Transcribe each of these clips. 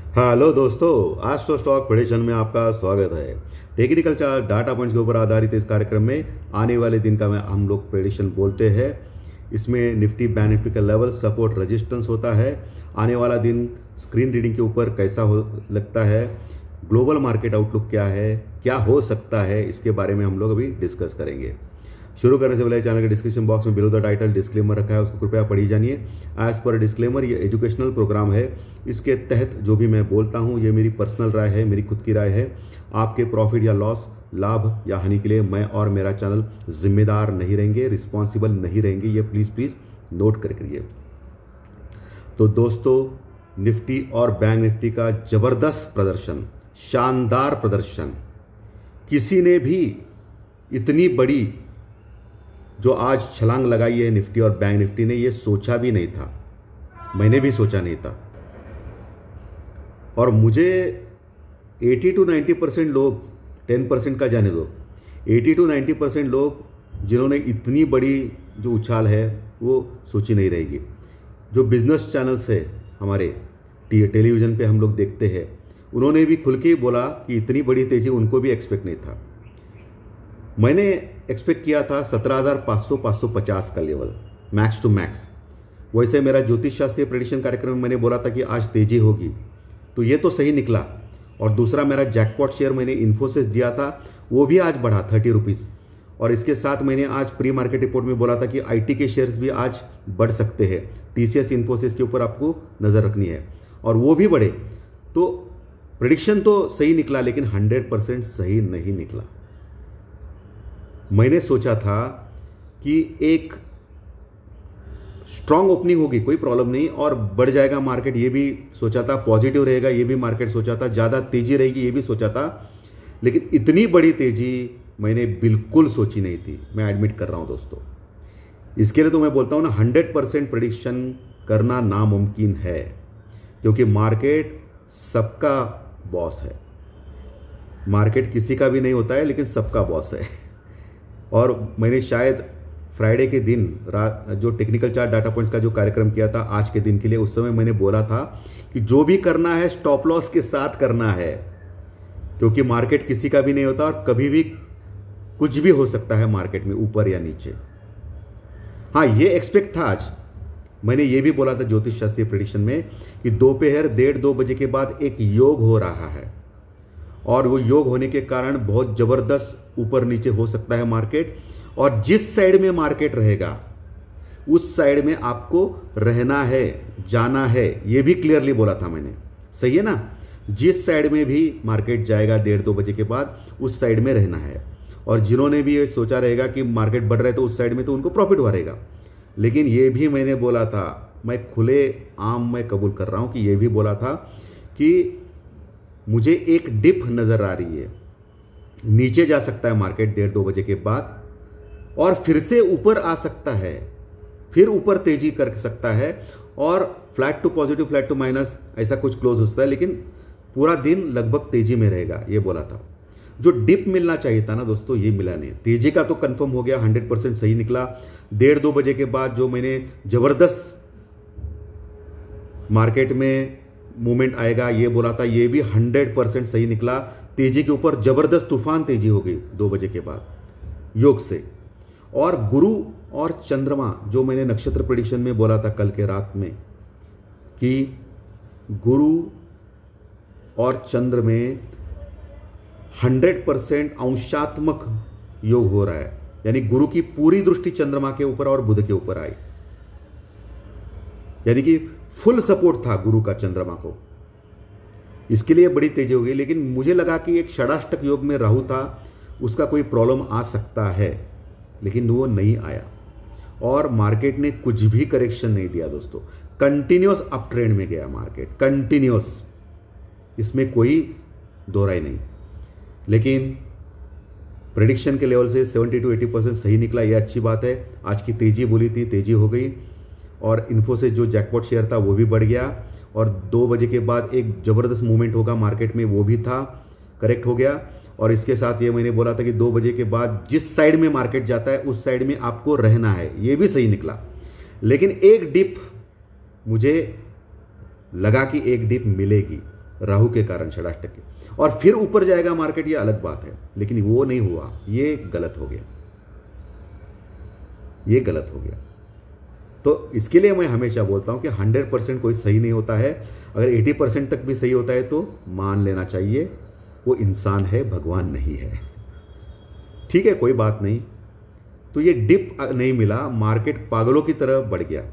Hello दोस्तों, आज तो स्टॉक प्रेडिक्शन में आपका स्वागत है। टेक्निकल चार्ट डाटा पॉइंट्स के ऊपर आधारित इस कार्यक्रम में आने वाले दिन का हम लोग प्रेडिक्शन बोलते हैं। इसमें निफ्टी बैंक निफ्टी का लेवल सपोर्ट रेजिस्टेंस होता है। आने वाला दिन स्क्रीन रीडिंग के ऊपर कैसा हो लगता है, ग्लोबल मार्केट आउटलुक क्या है, क्या हो सकता है, इसके बारे में हम लोग अभी डिस्कस करेंगे। शुरू करने से पहले चैनल के डिस्क्रिप्शन बॉक्स में बिलो द टाइटल डिस्क्लेमर रखा है, उसको कृपया पढ़ी जानिए। एज पर डिस्क्लेमर, ये एजुकेशनल प्रोग्राम है। इसके तहत जो भी मैं बोलता हूँ ये मेरी पर्सनल राय है, मेरी खुद की राय है। आपके प्रॉफिट या लॉस, लाभ या हानि के लिए मैं और मेरा चैनल जिम्मेदार नहीं रहेंगे, रिस्पॉन्सिबल नहीं रहेंगे। ये प्लीज़ नोट करिए। तो दोस्तों, निफ्टी और बैंक निफ्टी का ज़बरदस्त प्रदर्शन, शानदार प्रदर्शन। किसी ने भी इतनी बड़ी जो आज छलांग लगाई है निफ्टी और बैंक निफ्टी ने, ये सोचा भी नहीं था। मैंने भी सोचा नहीं था। और मुझे 80 to 90% लोग, 10% का जाने दो, 80 to 90% लोग जिन्होंने इतनी बड़ी जो उछाल है वो सोची नहीं रहेगी। जो बिजनेस चैनल्स है हमारे टेलीविज़न पे हम लोग देखते हैं, उन्होंने भी खुल के बोला कि इतनी बड़ी तेज़ी उनको भी एक्सपेक्ट नहीं था। मैंने एक्सपेक्ट किया था 17,500-550 का लेवल, मैक्स टू मैक्स। वैसे मेरा ज्योतिष शास्त्रीय प्रेडिक्शन कार्यक्रम में मैंने बोला था कि आज तेजी होगी, तो ये तो सही निकला। और दूसरा मेरा जैकपॉट शेयर मैंने इन्फोसिस दिया था, वो भी आज बढ़ा 30 रुपीज़। और इसके साथ मैंने आज प्री मार्केट रिपोर्ट में बोला था कि आईटी के शेयर्स भी आज बढ़ सकते हैं। टीसीएस इन्फोसिस के ऊपर आपको नज़र रखनी है, और वो भी बढ़े। तो प्रेडिक्शन तो सही निकला, लेकिन 100% सही नहीं निकला। मैंने सोचा था कि एक स्ट्रांग ओपनिंग होगी, कोई प्रॉब्लम नहीं, और बढ़ जाएगा मार्केट, ये भी सोचा था। पॉजिटिव रहेगा, ये भी मार्केट सोचा था। ज़्यादा तेज़ी रहेगी, ये भी सोचा था। लेकिन इतनी बड़ी तेज़ी मैंने बिल्कुल सोची नहीं थी, मैं एडमिट कर रहा हूँ दोस्तों। इसके लिए तो मैं बोलता हूँ ना, 100% प्रेडिक्शन करना नामुमकिन है, क्योंकि मार्केट सबका बॉस है। मार्केट किसी का भी नहीं होता है, लेकिन सबका बॉस है। और मैंने शायद फ्राइडे के दिन रात जो टेक्निकल चार्ट डाटा पॉइंट्स का जो कार्यक्रम किया था आज के दिन के लिए, उस समय मैंने बोला था कि जो भी करना है स्टॉप लॉस के साथ करना है, क्योंकि मार्केट किसी का भी नहीं होता और कभी भी कुछ भी हो सकता है मार्केट में, ऊपर या नीचे। हाँ, ये एक्सपेक्ट था आज। मैंने ये भी बोला था ज्योतिष शास्त्रीय प्रेडिक्शन में कि दोपहर 1:30-2 बजे के बाद एक योग हो रहा है, और वो योग होने के कारण बहुत ज़बरदस्त ऊपर नीचे हो सकता है मार्केट। और जिस साइड में मार्केट रहेगा उस साइड में आपको रहना है, जाना है। ये भी क्लियरली बोला था मैंने, सही है ना। जिस साइड में भी मार्केट जाएगा 1:30-2 बजे के बाद, उस साइड में रहना है। और जिन्होंने भी ये सोचा रहेगा कि मार्केट बढ़ रहा है तो उस साइड में, तो उनको प्रॉफिट हुआ रहेगा। लेकिन ये भी मैंने बोला था, मैं खुले आम मैं कबूल कर रहा हूँ कि ये भी बोला था कि मुझे एक डिप नज़र आ रही है, नीचे जा सकता है मार्केट 1:30-2 बजे के बाद, और फिर से ऊपर आ सकता है, फिर ऊपर तेजी कर सकता है, और flat to positive, flat to minus, ऐसा कुछ क्लोज होता है, लेकिन पूरा दिन लगभग तेजी में रहेगा, ये बोला था। जो डिप मिलना चाहिए था ना दोस्तों, ये मिला नहीं। तेजी का तो कंफर्म हो गया, 100% सही निकला। 1:30-2 बजे के बाद जो मैंने ज़बरदस्त मार्केट में मूवमेंट आएगा ये बोला था, ये भी 100% सही निकला। तेजी के ऊपर ज़बरदस्त तूफान तेजी हो गई 2 बजे के बाद योग से। और गुरु और चंद्रमा, जो मैंने नक्षत्र प्रेडिक्शन में बोला था कल के रात में कि गुरु और चंद्र में 100% अंशात्मक योग हो रहा है, यानी गुरु की पूरी दृष्टि चंद्रमा के ऊपर और बुध के ऊपर आई, यानी कि फुल सपोर्ट था गुरु का चंद्रमा को। इसके लिए बड़ी तेजी हो गई। लेकिन मुझे लगा कि एक षडाष्टक योग में राहु था, उसका कोई प्रॉब्लम आ सकता है, लेकिन वो नहीं आया। और मार्केट ने कुछ भी करेक्शन नहीं दिया दोस्तों, कंटिन्यूअस अप ट्रेंड में गया मार्केट, कंटिन्यूअस, इसमें कोई दो राय नहीं। लेकिन प्रेडिक्शन के लेवल से 70 to 80% सही निकला, ये अच्छी बात है। आज की तेजी बोली थी, तेजी हो गई। और इन्फोसिस जो जैकपॉट शेयर था वो भी बढ़ गया, और 2 बजे के बाद एक ज़बरदस्त मूवमेंट होगा मार्केट में, वो भी था, करेक्ट हो गया। और इसके साथ ये मैंने बोला था कि 2 बजे के बाद जिस साइड में मार्केट जाता है उस साइड में आपको रहना है, ये भी सही निकला। लेकिन एक डिप मुझे लगा कि एक डिप मिलेगी, राहु के कारण षडाष्टक के, और फिर ऊपर जाएगा मार्केट, ये अलग बात है, लेकिन वो नहीं हुआ, ये गलत हो गया, ये गलत हो गया। तो इसके लिए मैं हमेशा बोलता हूं कि 100% कोई सही नहीं होता है। अगर 80% तक भी सही होता है तो मान लेना चाहिए, वो इंसान है, भगवान नहीं है। ठीक है, कोई बात नहीं। तो ये डिप नहीं मिला, मार्केट पागलों की तरह बढ़ गया,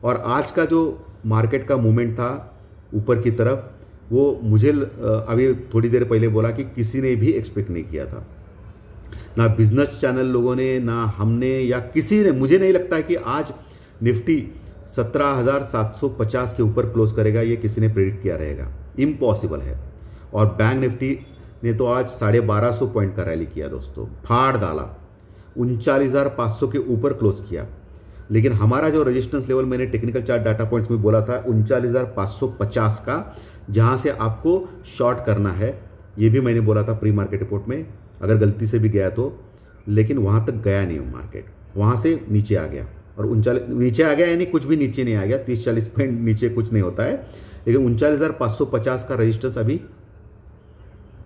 और आज का जो मार्केट का मूवमेंट था ऊपर की तरफ, वो मुझे अभी थोड़ी देर पहले बोला कि किसी ने भी एक्सपेक्ट नहीं किया था, ना बिजनेस चैनल लोगों ने, ना हमने, या किसी ने। मुझे नहीं लगता है कि आज निफ्टी 17,750 के ऊपर क्लोज करेगा, ये किसी ने प्रेडिक्ट किया रहेगा, इम्पॉसिबल है। और बैंक निफ्टी ने तो आज 1250 पॉइंट का रैली किया दोस्तों, फाड़ डाला, 39,500 के ऊपर क्लोज किया। लेकिन हमारा जो रेजिस्टेंस लेवल मैंने टेक्निकल चार्ट डाटा पॉइंट्स में बोला था 39,550 का, जहां से आपको शॉर्ट करना है, ये भी मैंने बोला था प्री मार्केट रिपोर्ट में, अगर गलती से भी गया तो, लेकिन वहां तक गया नहीं मार्केट, वहां से नीचे आ गया, और 39 नीचे आ गया, यानी कुछ भी नीचे नहीं आ गया, 30-40 पॉइंट नीचे कुछ नहीं होता है, लेकिन 39,550 का रजिस्टेंस अभी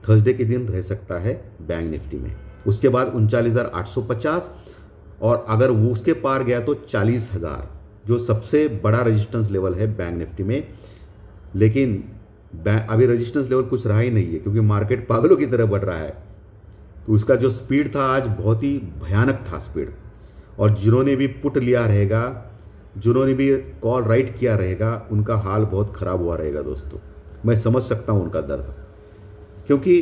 थर्सडे के दिन रह सकता है बैंक निफ्टी में। उसके बाद 39,850, और अगर वो उसके पार गया तो 40,000, जो सबसे बड़ा रेजिस्टेंस लेवल है बैंक निफ्टी में। लेकिन अभी रेजिस्टेंस लेवल कुछ रहा ही नहीं है, क्योंकि मार्केट पागलों की तरह बढ़ रहा है। तो उसका जो स्पीड था आज बहुत ही भयानक था स्पीड, और जिन्होंने भी पुट लिया रहेगा, जिन्होंने भी कॉल राइट किया रहेगा, उनका हाल बहुत ख़राब हुआ रहेगा दोस्तों। मैं समझ सकता हूँ उनका दर्द, क्योंकि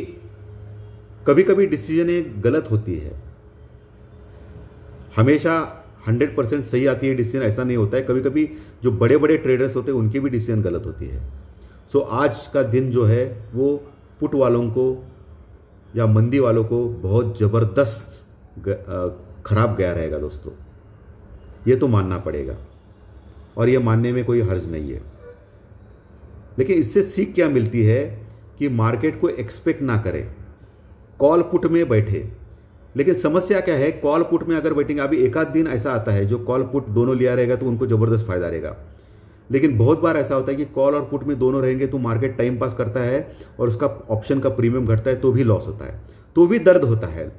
कभी कभी डिसीजनें गलत होती है, हमेशा 100% सही आती है डिसीजन, ऐसा नहीं होता है। कभी कभी जो बड़े बड़े ट्रेडर्स होते हैं उनकी भी डिसीजन गलत होती है। सो आज का दिन जो है वो पुट वालों को या मंदी वालों को बहुत ज़बरदस्त खराब गया रहेगा दोस्तों, ये तो मानना पड़ेगा, और ये मानने में कोई हर्ज नहीं है। लेकिन इससे सीख क्या मिलती है कि मार्केट को एक्सपेक्ट ना करें, कॉल पुट में बैठे। लेकिन समस्या क्या है, कॉल पुट में अगर बैठेंगे, अभी एक आध दिन ऐसा आता है जो कॉल पुट दोनों लिया रहेगा तो उनको ज़बरदस्त फायदा रहेगा, लेकिन बहुत बार ऐसा होता है कि कॉल और पुट में दोनों रहेंगे तो मार्केट टाइम पास करता है और उसका ऑप्शन का प्रीमियम घटता है तो भी लॉस होता है, तो भी दर्द होता है।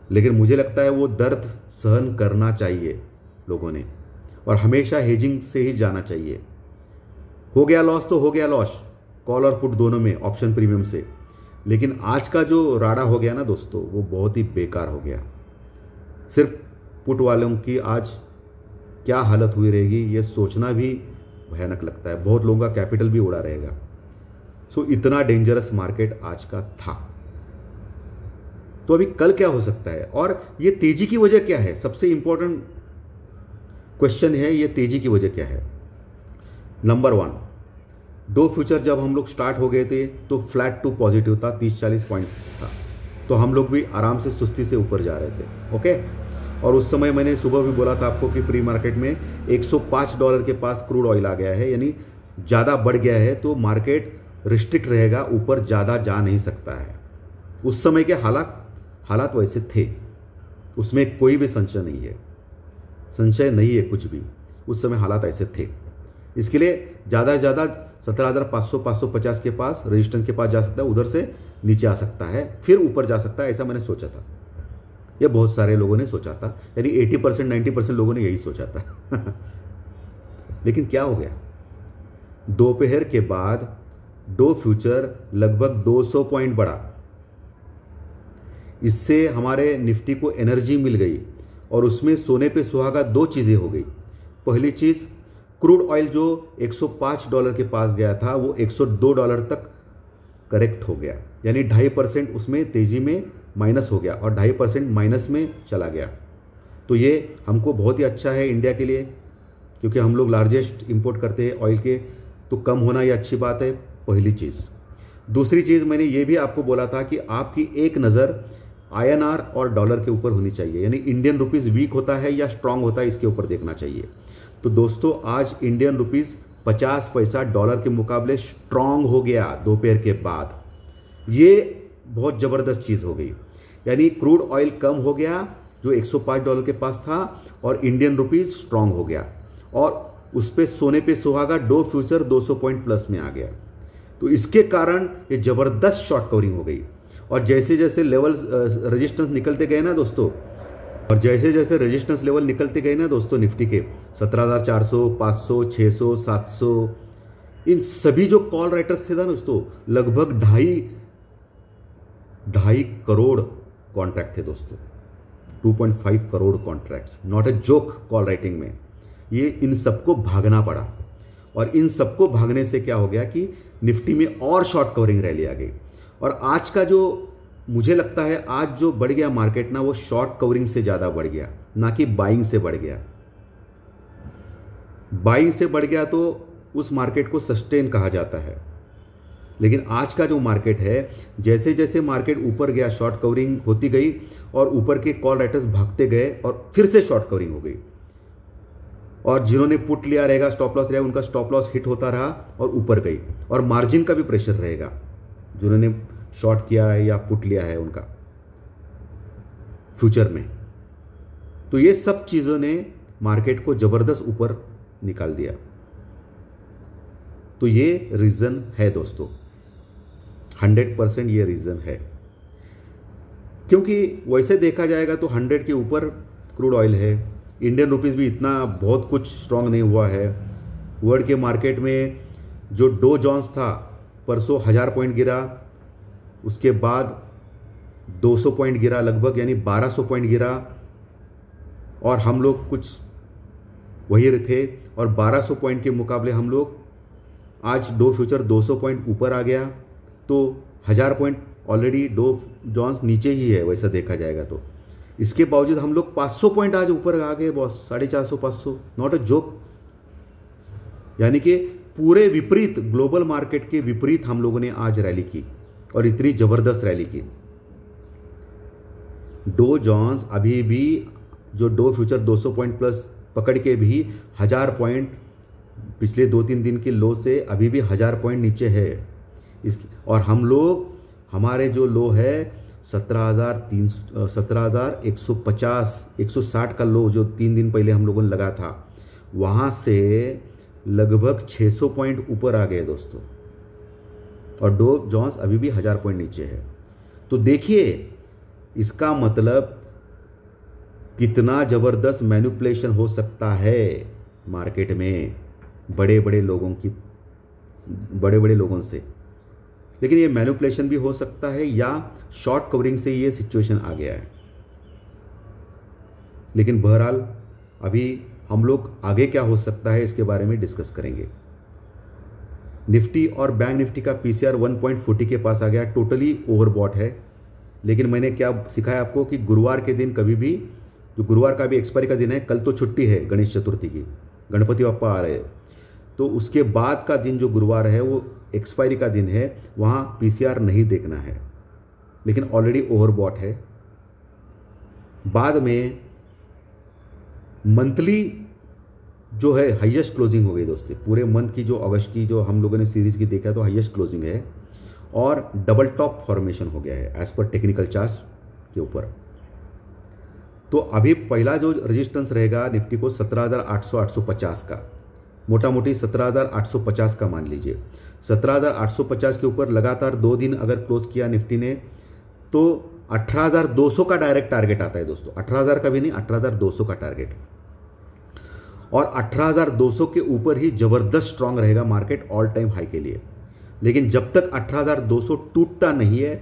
लेकिन मुझे लगता है वो दर्द सहन करना चाहिए लोगों ने, और हमेशा हेजिंग से ही जाना चाहिए। हो गया लॉस तो हो गया लॉस, कॉल और पुट दोनों में ऑप्शन प्रीमियम से, लेकिन आज का जो राड़ा हो गया ना दोस्तों, वो बहुत ही बेकार हो गया। सिर्फ पुट वालों की आज क्या हालत हुई रहेगी ये सोचना भी भयानक लगता है, बहुत लोगों का कैपिटल भी उड़ा रहेगा। सो इतना डेंजरस मार्केट आज का था। तो अभी कल क्या हो सकता है, और ये तेजी की वजह क्या है, सबसे इंपॉर्टेंट क्वेश्चन है, ये तेजी की वजह क्या है। नंबर 1, दो फ्यूचर जब हम लोग स्टार्ट हो गए थे तो फ्लैट टू पॉजिटिव था, 30-40 पॉइंट था, तो हम लोग भी आराम से सुस्ती से ऊपर जा रहे थे। ओके, और उस समय मैंने सुबह भी बोला था आपको कि प्री मार्केट में $105 के पास क्रूड ऑयल आ गया है, यानी ज़्यादा बढ़ गया है, तो मार्केट रिस्ट्रिक्ट रहेगा, ऊपर ज़्यादा जा नहीं सकता है। उस समय के हालात वैसे थे, उसमें कोई भी संशय नहीं है, संशय नहीं है कुछ भी, उस समय हालात ऐसे थे। इसके लिए ज़्यादा से ज़्यादा 17,500-550 के पास रेजिस्टेंस के पास जा सकता है, उधर से नीचे आ सकता है, फिर ऊपर जा सकता है, ऐसा मैंने सोचा था। ये बहुत सारे लोगों ने सोचा था, यानी 80% 90% लोगों ने यही सोचा था। लेकिन क्या हो गया, दोपहर के बाद दो फ्यूचर लगभग 200 पॉइंट बढ़ा, इससे हमारे निफ्टी को एनर्जी मिल गई, और उसमें सोने पे सुहागा दो चीज़ें हो गई। पहली चीज़, क्रूड ऑयल जो $105 के पास गया था वो $102 तक करेक्ट हो गया, यानी 2.5% उसमें तेज़ी में माइनस हो गया, और 2.5% माइनस में चला गया। तो ये हमको बहुत ही अच्छा है इंडिया के लिए, क्योंकि हम लोग लार्जेस्ट इंपोर्ट करते हैं ऑयल के, तो कम होना ये अच्छी बात है, पहली चीज़। दूसरी चीज़, मैंने ये भी आपको बोला था कि आपकी एक नज़र INR और डॉलर के ऊपर होनी चाहिए, यानी इंडियन रुपीज़ वीक होता है या स्ट्रांग होता है, इसके ऊपर देखना चाहिए। तो दोस्तों आज इंडियन रुपीज़ 50 पैसा डॉलर के मुकाबले स्ट्रांग हो गया दोपहर के बाद, ये बहुत ज़बरदस्त चीज़ हो गई। यानी क्रूड ऑयल कम हो गया जो $105 के पास था, और इंडियन रुपीज़ स्ट्रांग हो गया, और उस पर सोने पे सुहागा दो फ्यूचर 200 पॉइंट प्लस में आ गया। तो इसके कारण ये ज़बरदस्त शॉर्ट कवरिंग हो गई। और जैसे जैसे लेवल रेजिस्टेंस निकलते गए ना दोस्तों, और जैसे जैसे रेजिस्टेंस लेवल निकलते गए ना दोस्तों निफ्टी के 17,400, 500, 600, 700, इन सभी जो कॉल राइटर्स थे ना दोस्तों, लगभग ढाई करोड़ कॉन्ट्रैक्ट थे दोस्तों, 2.5 crore contracts, not a joke call writing में। ये इन सबको भागना पड़ा, और इन सबको भागने से क्या हो गया कि निफ्टी में और शॉर्ट कवरिंग रैली आ गई। और आज का जो मुझे लगता है आज जो बढ़ गया मार्केट ना, वो शॉर्ट कवरिंग से ज़्यादा बढ़ गया, ना कि बाइंग से बढ़ गया। बाइंग से बढ़ गया तो उस मार्केट को सस्टेन कहा जाता है, लेकिन आज का जो मार्केट है, जैसे जैसे मार्केट ऊपर गया शॉर्ट कवरिंग होती गई, और ऊपर के कॉल राइटर्स भागते गए और फिर से शॉर्ट कवरिंग हो गई। और जिन्होंने पुट लिया रहेगा, स्टॉप लॉस रहेगा, उनका स्टॉप लॉस हिट होता रहा और ऊपर गई। और मार्जिन का भी प्रेशर रहेगा, जिन्होंने शॉर्ट किया है या पुट लिया है उनका फ्यूचर में। तो ये सब चीज़ों ने मार्केट को ज़बरदस्त ऊपर निकाल दिया। तो ये रीज़न है दोस्तों, 100% ये रीज़न है। क्योंकि वैसे देखा जाएगा तो 100 के ऊपर क्रूड ऑयल है, इंडियन रुपीस भी इतना बहुत कुछ स्ट्रांग नहीं हुआ है। वर्ल्ड के मार्केट में जो डो जोन्स था परसों 1000 पॉइंट गिरा, उसके बाद 200 पॉइंट गिरा लगभग, यानी 1200 पॉइंट गिरा, और हम लोग कुछ वही थे। और 1200 पॉइंट के मुकाबले हम लोग आज डो फ्यूचर 200 पॉइंट ऊपर आ गया, तो 1000 पॉइंट ऑलरेडी डो जोन्स नीचे ही है वैसा देखा जाएगा तो। इसके बावजूद हम लोग 500 पॉइंट आज ऊपर आ गए बॉस, 450, 500, नॉट अ जोक। यानी कि पूरे विपरीत, ग्लोबल मार्केट के विपरीत हम लोगों ने आज रैली की, और इतनी जबरदस्त रैली की। डो जोन्स अभी भी, जो डो फ्यूचर 200 पॉइंट प्लस पकड़ के भी 1000 पॉइंट पिछले 2-3 दिन के लो से अभी भी 1000 पॉइंट नीचे है इसकी। और हम लोग, हमारे जो लो है 17,150, 160 का लो जो 3 दिन पहले हम लोगों ने लगा था, वहाँ से लगभग 600 पॉइंट ऊपर आ गए दोस्तों, और डो जोन्स अभी भी 1000 पॉइंट नीचे है। तो देखिए इसका मतलब कितना ज़बरदस्त मैनिपुलेशन हो सकता है मार्केट में बड़े बड़े लोगों से। लेकिन ये मैनिपुलेशन भी हो सकता है, या शॉर्ट कवरिंग से ये सिचुएशन आ गया है। लेकिन बहरहाल अभी हम लोग आगे क्या हो सकता है इसके बारे में डिस्कस करेंगे। निफ्टी और बैंक निफ्टी का पीसीआर 1.40 के पास आ गया, टोटली ओवरबॉट है। लेकिन मैंने क्या सिखाया आपको कि गुरुवार के दिन कभी भी, जो गुरुवार का भी एक्सपायरी का दिन है, कल तो छुट्टी है गणेश चतुर्थी की, गणपति बप्पा आ रहे हैं, तो उसके बाद का दिन जो गुरुवार है वो एक्सपायरी का दिन है, वहाँ पीसीआर नहीं देखना है। लेकिन ऑलरेडी ओवरबॉट है। बाद में मंथली जो है हाईएस्ट क्लोजिंग हो गई दोस्तों, पूरे मंथ की जो अगस्त की जो हम लोगों ने सीरीज की देखा तो हाईएस्ट क्लोजिंग है, और डबल टॉप फॉर्मेशन हो गया है एज पर टेक्निकल चार्ट के ऊपर। तो अभी पहला जो रेजिस्टेंस रहेगा निफ्टी को 17,800-850 का, मोटा मोटी 17,850 का मान लीजिए। 17,850 के ऊपर लगातार 2 दिन अगर क्लोज किया निफ्टी ने, तो 18,200 का डायरेक्ट टारगेट आता है दोस्तों, 18,000 का भी नहीं, 18,200 का टारगेट। और 18,200 के ऊपर ही जबरदस्त स्ट्रांग रहेगा मार्केट ऑल टाइम हाई के लिए। लेकिन जब तक 18,200 टूटता नहीं है,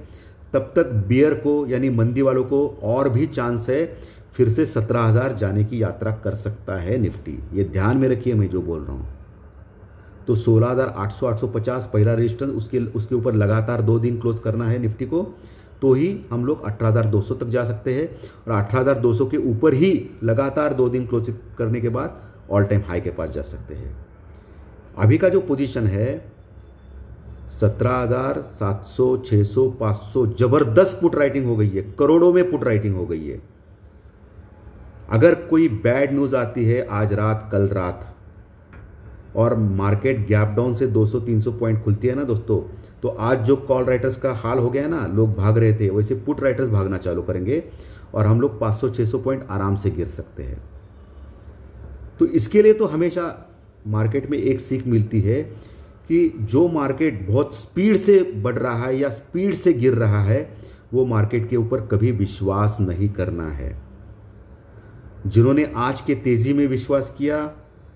तब तक बियर को, यानी मंदी वालों को और भी चांस है, फिर से 17,000 जाने की यात्रा कर सकता है निफ्टी। ये ध्यान में रखिए मैं जो बोल रहा हूँ। तो 16,800-850 पहला रेजिस्टेंस, उसके ऊपर लगातार 2 दिन क्लोज करना है निफ्टी को, तो ही हम लोग 18,200 तक जा सकते हैं। और 18,200 के ऊपर ही लगातार 2 दिन क्लोज करने के बाद ऑल टाइम हाई के पास जा सकते हैं। अभी का जो पोजीशन है 17,700, 600, 500, जबरदस्त पुट राइटिंग हो गई है, करोड़ों में पुट राइटिंग हो गई है। अगर कोई बैड न्यूज़ आती है आज रात, कल रात, और मार्केट गैप डाउन से 200-300 पॉइंट खुलती है ना दोस्तों, तो आज जो कॉल राइटर्स का हाल हो गया है ना, लोग भाग रहे थे, वैसे पुट राइटर्स भागना चालू करेंगे, और हम लोग 500-600 पॉइंट आराम से गिर सकते हैं। तो इसके लिए तो हमेशा मार्केट में एक सीख मिलती है कि जो मार्केट बहुत स्पीड से बढ़ रहा है या स्पीड से गिर रहा है, वो मार्केट के ऊपर कभी विश्वास नहीं करना है। जिन्होंने आज के तेजी में विश्वास किया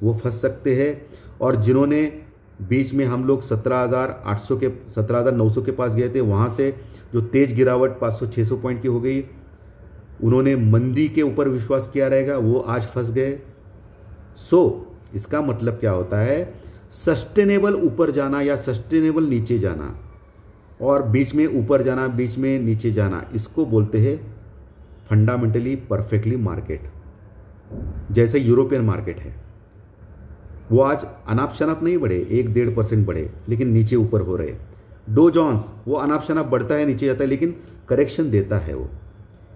वो फंस सकते हैं, और जिन्होंने बीच में हम लोग 17,800 के 17,900 के पास गए थे, वहाँ से जो तेज गिरावट 500-600 पॉइंट की हो गई, उन्होंने मंदी के ऊपर विश्वास किया रहेगा, वो आज फंस गए। इसका मतलब क्या होता है, सस्टेनेबल ऊपर जाना या सस्टेनेबल नीचे जाना, और बीच में ऊपर जाना बीच में नीचे जाना, इसको बोलते हैं फंडामेंटली परफेक्टली मार्केट। जैसे यूरोपियन मार्केट है, वो आज अनाप शनाप नहीं बढ़े, 1-1.5% बढ़े, लेकिन नीचे ऊपर हो रहे। डो जोन्स वो अनाप शनाप बढ़ता है, नीचे जाता है, लेकिन करेक्शन देता है वो।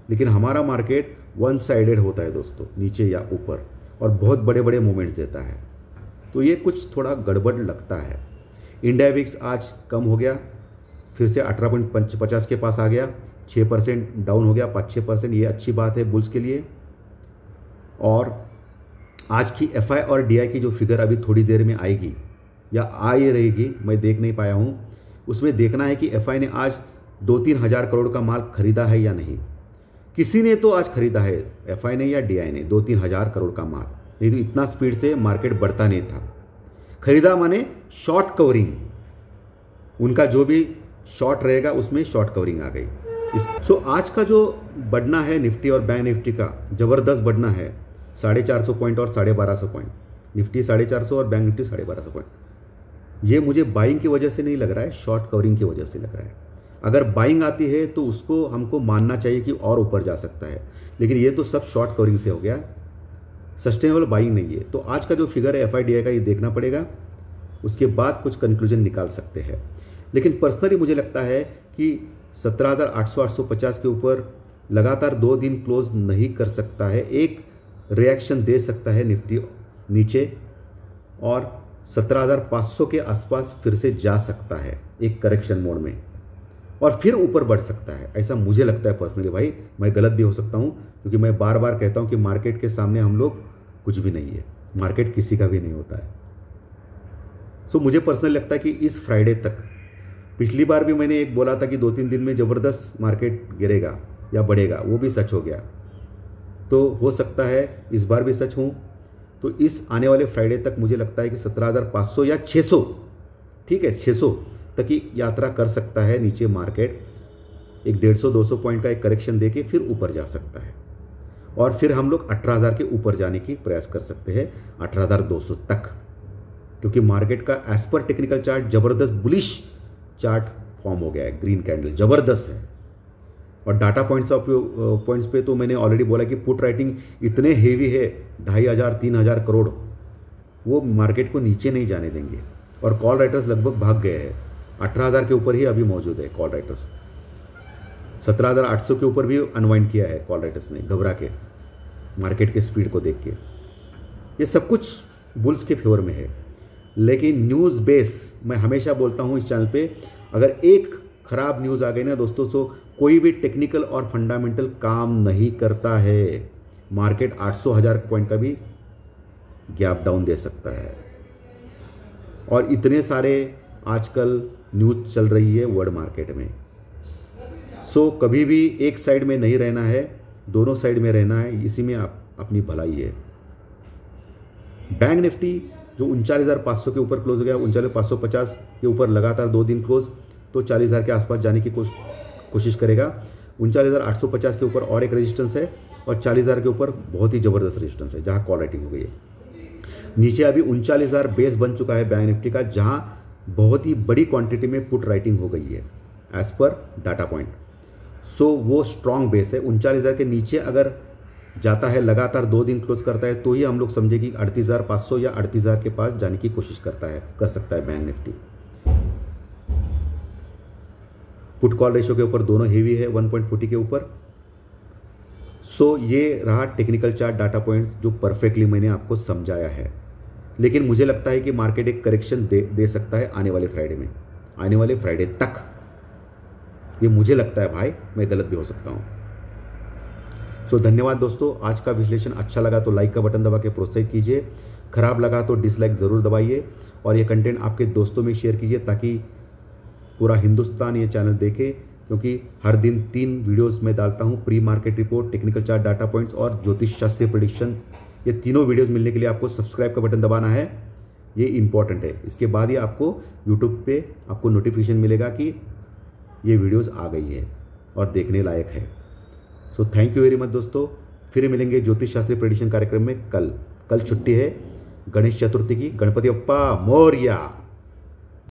लेकिन हमारा मार्केट वन साइडेड होता है दोस्तों, नीचे या ऊपर, और बहुत बड़े बड़े मूवमेंट्स देता है। तो ये कुछ थोड़ा गड़बड़ लगता है। इंडिया विक्स आज कम हो गया, फिर से 18.50 के पास आ गया, 6% डाउन हो गया, 5-6%। ये अच्छी बात है बुल्स के लिए। और आज की एफआई और डीआई की जो फिगर अभी थोड़ी देर में आएगी या आ ही रहेगी, मैं देख नहीं पाया हूँ, उसमें देखना है कि एफआई ने आज 2-3 हज़ार करोड़ का माल खरीदा है या नहीं। किसी ने तो आज खरीदा है, एफआई ने या डीआई ने, 2-3 हज़ार करोड़ का माल। नहीं तो इतना स्पीड से मार्केट बढ़ता नहीं था। खरीदा माने शॉर्ट कवरिंग, उनका जो भी शॉर्ट रहेगा उसमें शॉर्ट कवरिंग आ गई। आज का जो बढ़ना है निफ्टी और बैंक निफ्टी का, ज़बरदस्त बढ़ना है, 450 पॉइंट और 1250 पॉइंट। निफ्टी 450 और बैंक निफ्टी 1250 पॉइंट। ये मुझे बाइंग की वजह से नहीं लग रहा है, शॉर्ट कवरिंग की वजह से लग रहा है। अगर बाइंग आती है तो उसको हमको मानना चाहिए कि और ऊपर जा सकता है, लेकिन ये तो सब शॉर्ट कवरिंग से हो गया, सस्टेनेबल बाइंग नहीं है। तो आज का जो फिगर है एफआईडीआई का, ये देखना पड़ेगा, उसके बाद कुछ कंक्लूजन निकाल सकते हैं। लेकिन पर्सनली मुझे लगता है कि 17,800-850 के ऊपर लगातार 2 दिन क्लोज नहीं कर सकता है। एक रिएक्शन दे सकता है निफ्टी नीचे, और 17,500 के आसपास फिर से जा सकता है एक करेक्शन मोड में, और फिर ऊपर बढ़ सकता है, ऐसा मुझे लगता है पर्सनली। भाई मैं गलत भी हो सकता हूँ, क्योंकि मैं बार बार कहता हूँ कि मार्केट के सामने हम लोग कुछ भी नहीं है, मार्केट किसी का भी नहीं होता है। मुझे पर्सनली लगता है कि इस फ्राइडे तक, पिछली बार भी मैंने एक बोला था कि 2-3 दिन में ज़बरदस्त मार्केट गिरेगा या बढ़ेगा, वो भी सच हो गया। तो हो सकता है इस बार भी सच हूँ। तो इस आने वाले फ्राइडे तक मुझे लगता है कि 17,500 या 600, ठीक है 600 तक की यात्रा कर सकता है नीचे मार्केट। एक 150-200 पॉइंट का एक करेक्शन देके फिर ऊपर जा सकता है, और फिर हम लोग 18,000 के ऊपर जाने की प्रयास कर सकते हैं, 18,200 तक, क्योंकि मार्केट का एज पर टेक्निकल चार्ट ज़बरदस्त बुलिश चार्ट फॉर्म हो गया है, ग्रीन कैंडल ज़बरदस्त है। और डाटा पॉइंट्स पे तो मैंने ऑलरेडी बोला कि पुट राइटिंग इतने हेवी है, 2,500-3,000 करोड़, वो मार्केट को नीचे नहीं जाने देंगे। और कॉल राइटर्स लगभग भाग गए हैं, 18,000 के ऊपर ही अभी मौजूद है कॉल राइटर्स। 17,800 के ऊपर भी अनवाइंड किया है कॉल राइटर्स ने, घबरा के, मार्केट के स्पीड को देख के। ये सब कुछ बुल्स के फेवर में है। लेकिन न्यूज़ बेस, मैं हमेशा बोलता हूँ इस चैनल पे, अगर एक खराब न्यूज़ आ गई ना दोस्तों, तो कोई भी टेक्निकल और फंडामेंटल काम नहीं करता है। मार्केट 800-1000 पॉइंट का भी गैप डाउन दे सकता है। और इतने सारे आजकल न्यूज़ चल रही है वर्ल्ड मार्केट में। कभी भी एक साइड में नहीं रहना है, दोनों साइड में रहना है, इसी में अपनी भलाई है। बैंक निफ्टी जो 39,500 के ऊपर क्लोज हो गया, 39,550 के ऊपर लगातार 2 दिन क्लोज, तो 40,000 के आसपास जाने की कोशिश करेगा। 39,850 के ऊपर और एक रेजिस्टेंस है, और 40,000 के ऊपर बहुत ही ज़बरदस्त रेजिस्टेंस है, जहां कॉल राइटिंग हो गई है। नीचे अभी 39,000 बेस बन चुका है बैंक निफ्टी का, जहां बहुत ही बड़ी क्वांटिटी में पुट राइटिंग हो गई है एज पर डाटा पॉइंट। वो स्ट्रॉन्ग बेस है। 39,000 के नीचे अगर जाता है, लगातार 2 दिन क्लोज करता है, तो ही हम लोग समझे कि 38,500 या 38,000 के पास जाने की कोशिश कर सकता है bank Nifty. Put call ratio के ऊपर दोनों हेवी है, 1.40 के ऊपर। ये रहा टेक्निकल चार्ट डाटा पॉइंट्स जो परफेक्टली मैंने आपको समझाया है। लेकिन मुझे लगता है कि मार्केट एक करेक्शन दे सकता है आने वाले फ्राइडे में, आने वाले फ्राइडे तक। ये मुझे लगता है, भाई मैं गलत भी हो सकता हूँ। धन्यवाद दोस्तों। आज का विश्लेषण अच्छा लगा तो लाइक का बटन दबा के प्रोत्साहित कीजिए। ख़राब लगा तो डिसलाइक ज़रूर दबाइए और ये कंटेंट आपके दोस्तों में शेयर कीजिए ताकि पूरा हिंदुस्तान ये चैनल देखे, क्योंकि हर दिन 3 वीडियोस में डालता हूँ। Pre market report, technical chart, data points और ज्योतिष शास्त्रीय प्रेडिक्शन। ये तीनों वीडियोस मिलने के लिए आपको सब्सक्राइब का बटन दबाना है, ये इंपॉर्टेंट है। इसके बाद ही आपको यूट्यूब पे आपको नोटिफिकेशन मिलेगा कि ये वीडियोस आ गई है और देखने लायक है। So thank you very much दोस्तों। फिर मिलेंगे ज्योतिष शास्त्रीय प्रेडिक्शन कार्यक्रम में कल छुट्टी है गणेश चतुर्थी की। गणपति बप्पा मोरया।